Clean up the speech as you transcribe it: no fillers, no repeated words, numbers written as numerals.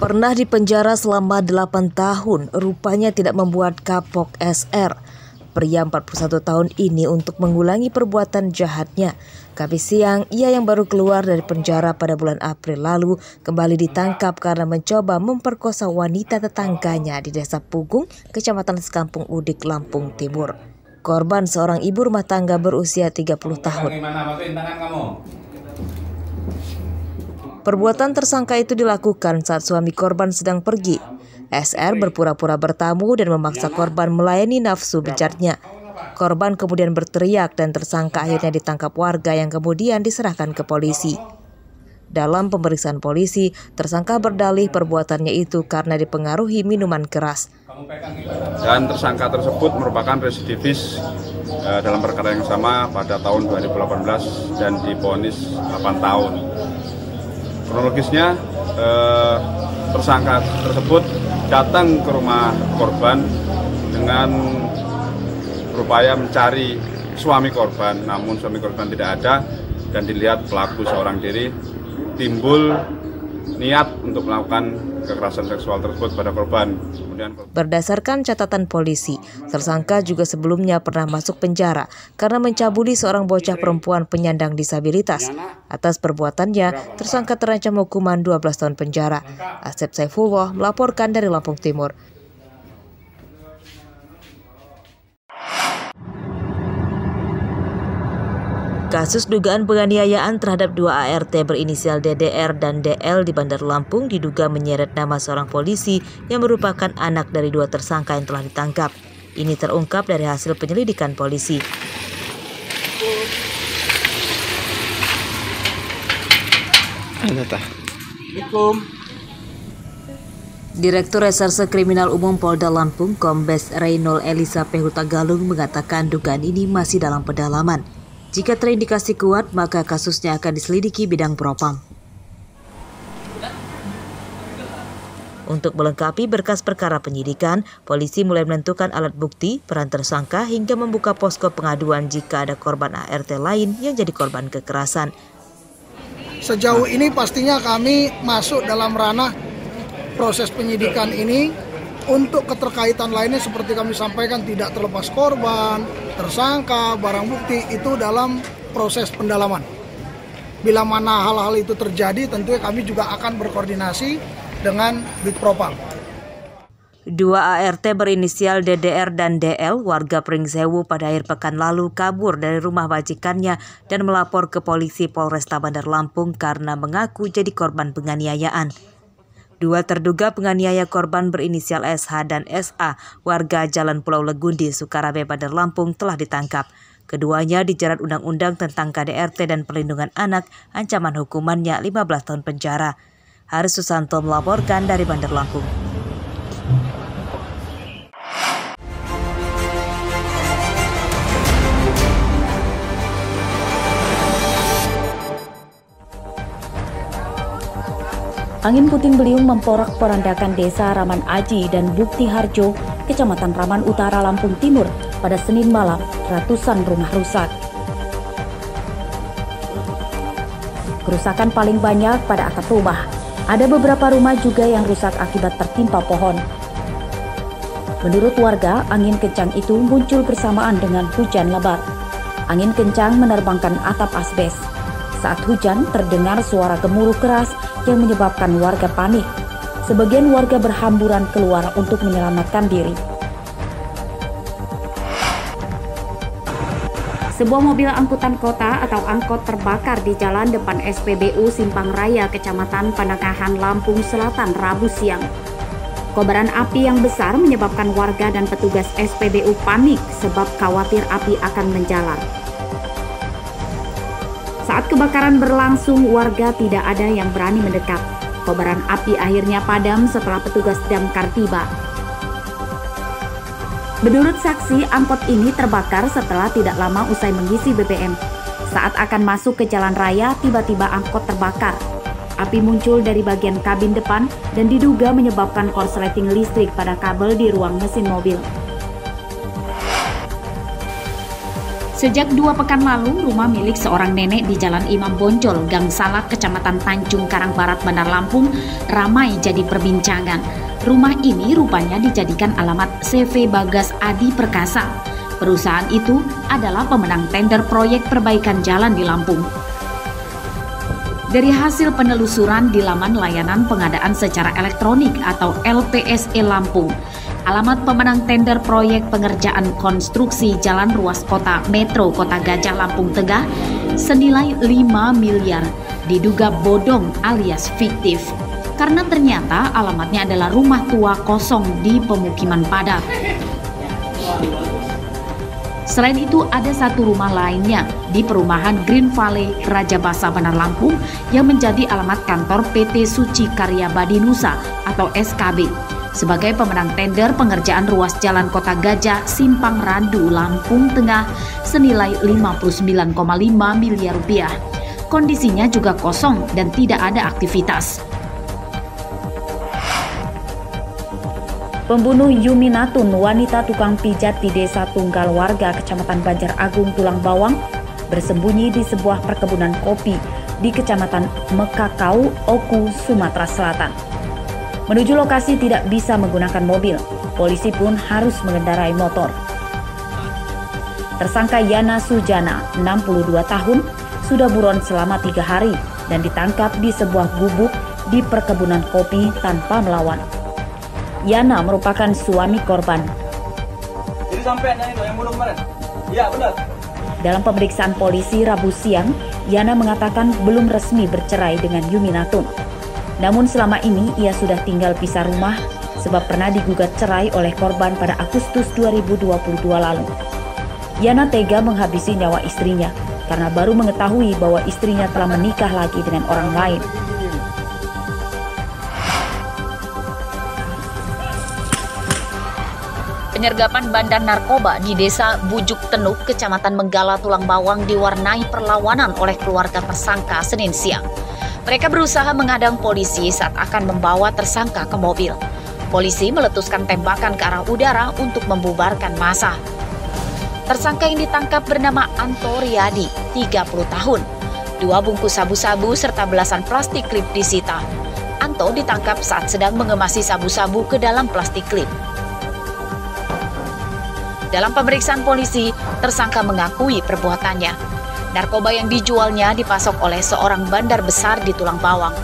Pernah dipenjara selama 8 tahun, rupanya tidak membuat kapok SR. Pria 41 tahun ini untuk mengulangi perbuatan jahatnya. Kamis siang, ia yang baru keluar dari penjara pada bulan April lalu kembali ditangkap karena mencoba memperkosa wanita tetangganya di Desa Pugung, Kecamatan Sekampung Udik, Lampung Timur. Korban seorang ibu rumah tangga berusia 30 tahun. Perbuatan tersangka itu dilakukan saat suami korban sedang pergi. SR berpura-pura bertamu dan memaksa korban melayani nafsu bejatnya. Korban kemudian berteriak dan tersangka akhirnya ditangkap warga yang kemudian diserahkan ke polisi. Dalam pemeriksaan polisi, tersangka berdalih perbuatannya itu karena dipengaruhi minuman keras. Dan tersangka tersebut merupakan residivis dalam perkara yang sama pada tahun 2018 dan divonis 8 tahun. Kronologisnya, tersangka tersebut datang ke rumah korban dengan berupaya mencari suami korban, namun suami korban tidak ada dan dilihat pelaku seorang diri, timbul niat untuk melakukan kekerasan seksual tersebut pada korban. Berdasarkan catatan polisi, tersangka juga sebelumnya pernah masuk penjara karena mencabuli seorang bocah perempuan penyandang disabilitas. Atas perbuatannya, tersangka terancam hukuman 12 tahun penjara. Asep Saifullah melaporkan dari Lampung Timur. Kasus dugaan penganiayaan terhadap 2 ART berinisial DDR dan DL di Bandar Lampung diduga menyeret nama seorang polisi yang merupakan anak dari 2 tersangka yang telah ditangkap. Ini terungkap dari hasil penyelidikan polisi. Direktur Reserse Kriminal Umum Polda Lampung, Kombes Reynol Elisa Pehuta Galung mengatakan dugaan ini masih dalam pendalaman. Jika terindikasi kuat, maka kasusnya akan diselidiki bidang propam. Untuk melengkapi berkas perkara penyidikan, polisi mulai menentukan alat bukti, peran tersangka, hingga membuka posko pengaduan jika ada korban ART lain yang jadi korban kekerasan. Sejauh ini pastinya kami masuk dalam ranah proses penyidikan ini. Untuk keterkaitan lainnya seperti kami sampaikan tidak terlepas korban, tersangka, barang bukti itu dalam proses pendalaman. Bila mana hal-hal itu terjadi tentunya kami juga akan berkoordinasi dengan Bitpropam. 2 ART berinisial DDR dan DL warga Pringsewu pada akhir pekan lalu kabur dari rumah majikannya dan melapor ke polisi Polresta Bandar Lampung karena mengaku jadi korban penganiayaan. 2 terduga penganiaya korban berinisial SH dan SA, warga Jalan Pulau Legundi, Sukarabe, Bandar Lampung telah ditangkap. Keduanya dijerat Undang-Undang tentang KDRT dan Perlindungan Anak, ancaman hukumannya 15 tahun penjara. Haris Susanto melaporkan dari Bandar Lampung. Angin puting beliung memporak-porandakan desa Raman Aji dan Bukti Harjo, Kecamatan Raman Utara, Lampung Timur pada Senin malam. Ratusan rumah rusak. Kerusakan paling banyak pada atap rumah. Ada beberapa rumah juga yang rusak akibat tertimpa pohon. Menurut warga, angin kencang itu muncul bersamaan dengan hujan lebat. Angin kencang menerbangkan atap asbes. Saat hujan, terdengar suara gemuruh keras yang menyebabkan warga panik. Sebagian warga berhamburan keluar untuk menyelamatkan diri. Sebuah mobil angkutan kota atau angkot terbakar di jalan depan SPBU Simpang Raya, Kecamatan Panakahan, Lampung Selatan, Rabu siang. Kobaran api yang besar menyebabkan warga dan petugas SPBU panik sebab khawatir api akan menjalar. Saat kebakaran berlangsung, warga tidak ada yang berani mendekat. Kobaran api akhirnya padam setelah petugas damkar tiba. Menurut saksi, angkot ini terbakar setelah tidak lama usai mengisi BBM. Saat akan masuk ke jalan raya, tiba-tiba angkot terbakar. Api muncul dari bagian kabin depan dan diduga menyebabkan korsleting listrik pada kabel di ruang mesin mobil. Sejak 2 pekan lalu, rumah milik seorang nenek di Jalan Imam Bonjol, Gang Salak, Kecamatan Tanjung Karang Barat, Bandar Lampung, ramai jadi perbincangan. Rumah ini rupanya dijadikan alamat CV Bagas Adi Perkasa. Perusahaan itu adalah pemenang tender proyek perbaikan jalan di Lampung. Dari hasil penelusuran di laman layanan pengadaan secara elektronik atau LPSE Lampung, alamat pemenang tender proyek pengerjaan konstruksi jalan ruas kota Metro Kota Gajah Lampung Tengah senilai 5 miliar diduga bodong alias fiktif. Karena ternyata alamatnya adalah rumah tua kosong di pemukiman padat. Selain itu, ada satu rumah lainnya di perumahan Green Valley, Raja Basa, Bandar Lampung yang menjadi alamat kantor PT Suci Karya Badinusa atau SKB sebagai pemenang tender pengerjaan ruas jalan Kota Gajah Simpang Randu, Lampung Tengah senilai 59,5 miliar rupiah. Kondisinya juga kosong dan tidak ada aktivitas. Pembunuh Yuminatun, wanita tukang pijat di Desa Tunggal Warga, Kecamatan Banjar Agung, Tulang Bawang, bersembunyi di sebuah perkebunan kopi di Kecamatan Mekakau, Oku, Sumatera Selatan. Menuju lokasi tidak bisa menggunakan mobil, polisi pun harus mengendarai motor. Tersangka Yana Sujana, 62 tahun, sudah buron selama 3 hari dan ditangkap di sebuah gubuk di perkebunan kopi tanpa melawan. Yana merupakan suami korban. Jadi sampai itu yang bunuh kemarin? Iya, benar. Dalam pemeriksaan polisi Rabu siang, Yana mengatakan belum resmi bercerai dengan Yuminatun. Namun selama ini ia sudah tinggal pisah rumah sebab pernah digugat cerai oleh korban pada Agustus 2022 lalu. Yana tega menghabisi nyawa istrinya karena baru mengetahui bahwa istrinya telah menikah lagi dengan orang lain. Penyergapan bandar narkoba di Desa Bujuk Tenuk, Kecamatan Menggala, Tulang Bawang diwarnai perlawanan oleh keluarga tersangka Senin siang. Mereka berusaha menghadang polisi saat akan membawa tersangka ke mobil. Polisi meletuskan tembakan ke arah udara untuk membubarkan massa. Tersangka yang ditangkap bernama Anto Riyadi, 30 tahun. 2 bungkus sabu-sabu serta belasan plastik klip disita. Anto ditangkap saat sedang mengemasi sabu-sabu ke dalam plastik klip. Dalam pemeriksaan polisi, tersangka mengakui perbuatannya. Narkoba yang dijualnya dipasok oleh seorang bandar besar di Tulang Bawang.